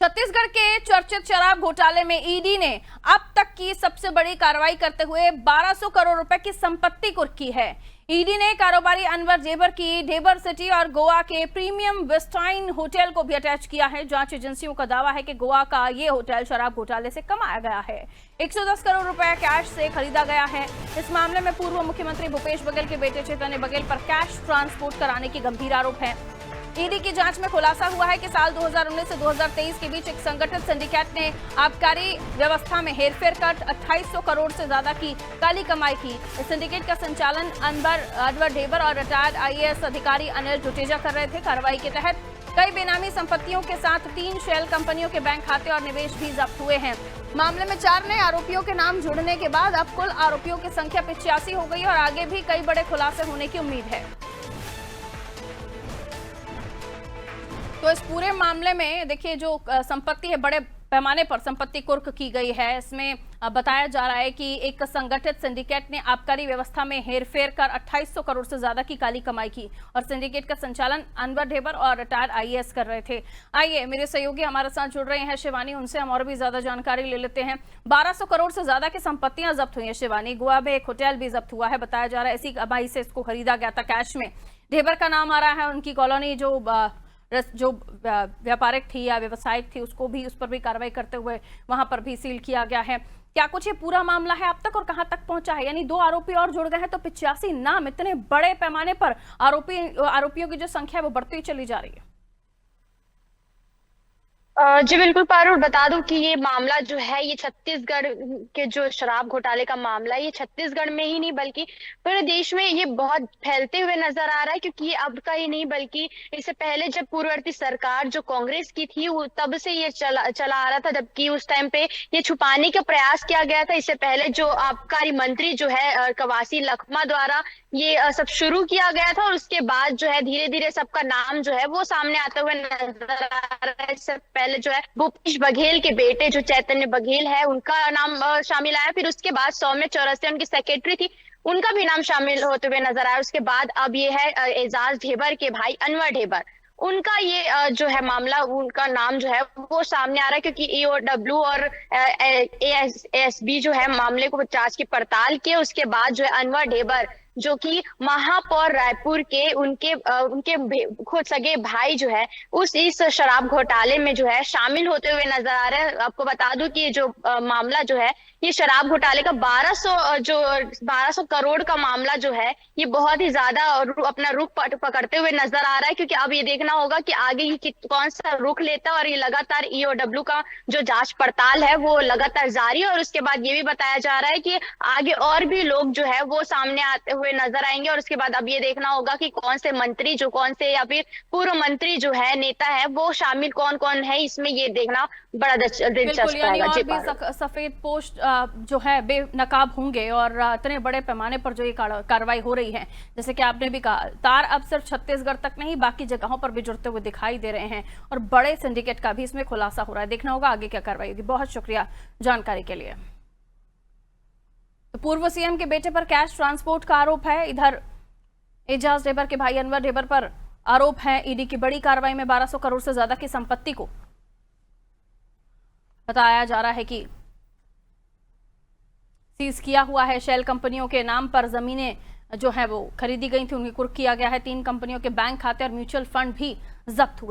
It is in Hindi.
छत्तीसगढ़ के चर्चित शराब घोटाले में ईडी ने अब तक की सबसे बड़ी कार्रवाई करते हुए 1200 करोड़ रुपए की संपत्ति कुर्की है। ईडी ने कारोबारी अनवर ढेबर की ढेबर सिटी और गोवा के प्रीमियम वेस्टाइन होटल को भी अटैच किया है। जांच एजेंसियों का दावा है कि गोवा का ये होटल शराब घोटाले से कमाया गया है। 110 करोड़ रुपए कैश से खरीदा गया है। इस मामले में पूर्व मुख्यमंत्री भूपेश बघेल के बेटे चैतन्य बघेल पर कैश ट्रांसपोर्ट कराने की गंभीर आरोप है। ईडी की जांच में खुलासा हुआ है कि साल 2019 से 2023 के बीच एक संगठित सिंडिकेट ने आबकारी व्यवस्था में हेरफेर कर 2800 करोड़ से ज्यादा की काली कमाई की। इस सिंडिकेट का संचालन अनवर ढेबर और रिटायर्ड आईएएस अधिकारी अनिल जुटेजा कर रहे थे। कार्रवाई के तहत कई बेनामी संपत्तियों के साथ 3 शेल कंपनियों के बैंक खाते और निवेश भी जब्त हुए हैं। मामले में 4 नए आरोपियों के नाम जुड़ने के बाद अब कुल आरोपियों की संख्या 85 हो गई और आगे भी कई बड़े खुलासे होने की उम्मीद है। तो इस पूरे मामले में देखिए जो संपत्ति है, बड़े पैमाने पर संपत्ति कुर्क की गई है। इसमें बताया जा रहा है कि एक संगठित सिंडिकेट ने आबकारी व्यवस्था में हेरफेर कर 2800 करोड़ से ज्यादा की काली कमाई की और सिंडिकेट का संचालन अनवर ढेबर और रिटायर्ड आईएएस कर रहे थे। आइए मेरे सहयोगी हमारे साथ जुड़ रहे हैं शिवानी, उनसे हम और भी ज्यादा जानकारी ले लेते हैं। 1200 करोड़ से ज्यादा की संपत्तियां जब्त हुई है। शिवानी, गोवा में एक होटल भी जब्त हुआ है, बताया जा रहा है इसी कमाई से इसको खरीदा गया था कैश में। ढेबर का नाम आ रहा है, उनकी कॉलोनी जो व्यापारिक थी या व्यवसायिक थी उस पर भी कार्रवाई करते हुए वहां पर भी सील किया गया है। क्या कुछ ये पूरा मामला है अब तक और कहां तक पहुंचा है? यानी 2 आरोपी और जुड़ गए हैं तो 85 नाम, इतने बड़े पैमाने पर आरोपियों की जो संख्या है वो बढ़ती चली जा रही है। जी बिल्कुल पारुल, बता दूं कि ये मामला जो है ये छत्तीसगढ़ के जो शराब घोटाले का मामला है, ये छत्तीसगढ़ में ही नहीं बल्कि पूरे देश में ये बहुत फैलते हुए नजर आ रहा है। क्योंकि ये अब का ही नहीं बल्कि इससे पहले जब पूर्ववर्ती सरकार जो कांग्रेस की थी वो तब से ये चला आ रहा था, जबकि उस टाइम पे ये छुपाने का प्रयास किया गया था। इससे पहले जो आबकारी मंत्री जो है कवासी लखमा द्वारा ये सब शुरू किया गया था और उसके बाद जो है धीरे धीरे सबका नाम जो है वो सामने आते हुए नजर आ रहा है। इससे पहले जो है भूपेश बघेल के बेटे जो चैतन्य बघेल है उनका नाम शामिल आया। फिर उसके बाद सौम्य चौरसिया उनकी सेक्रेटरी थी, उनका भी नाम शामिल होते हुए नजर आया। उसके बाद अब ये है एजाज ढेबर के भाई अनवर ढेबर, उनका ये जो है मामला, उनका नाम जो है वो सामने आ रहा है। क्योंकि ईओडब्ल्यू और एएसबी जो है मामले को जांच की पड़ताल किए। उसके बाद जो है अनवर ढेबर जो कि महापौर रायपुर के उनके खुद सगे भाई जो है इस शराब घोटाले में जो है शामिल होते हुए नजर आ रहे हैं। आपको बता दूं कि जो मामला जो है ये शराब घोटाले का 1200 करोड़ का मामला जो है ये बहुत ही ज्यादा अपना रुख पकड़ते हुए नजर आ रहा है। क्योंकि अब ये देखना होगा कि आगे ये कौन सा रुख लेता है और ये लगातार ईओडब्ल्यू का जो जांच पड़ताल है वो लगातार जारी है। और उसके बाद ये भी बताया जा रहा है कि आगे और भी लोग जो है वो सामने आते हुए नजर आएंगे। और उसके बाद अब ये देखना होगा कि कौन से मंत्री कौन से या फिर पूर्व मंत्री जो है नेता है वो शामिल कौन कौन है इसमें, ये देखना बड़ा दिलचस्प रहेगा। सफेद पोस्ट जो है बेनकाब होंगे और इतने बड़े पैमाने पर जो ये कार्रवाई हो रही है, जैसे कि आपने भी कहा, तार अब सिर्फ छत्तीसगढ़ तक नहीं बाकी जगहों पर भी जुड़ते हुए दिखाई दे रहे हैं और बड़े सिंडिकेट का भी इसमें खुलासा हो रहा है। देखना होगा आगे क्या कार्रवाई होगी। बहुत शुक्रिया जानकारी के लिए। तो पूर्व सीएम के बेटे पर कैश ट्रांसपोर्ट का आरोप है। इधर एजाज ढेबर के भाई अनवर ढेबर पर आरोप है ईडी की बड़ी कार्रवाई में 1200 करोड़ से ज्यादा की संपत्ति को बताया जा रहा है कि सीज किया हुआ है। शेल कंपनियों के नाम पर जमीनें जो है वो खरीदी गई थी, उन्हें कुर्क किया गया है। 3 कंपनियों के बैंक खाते और म्यूचुअल फंड भी जब्त हुए।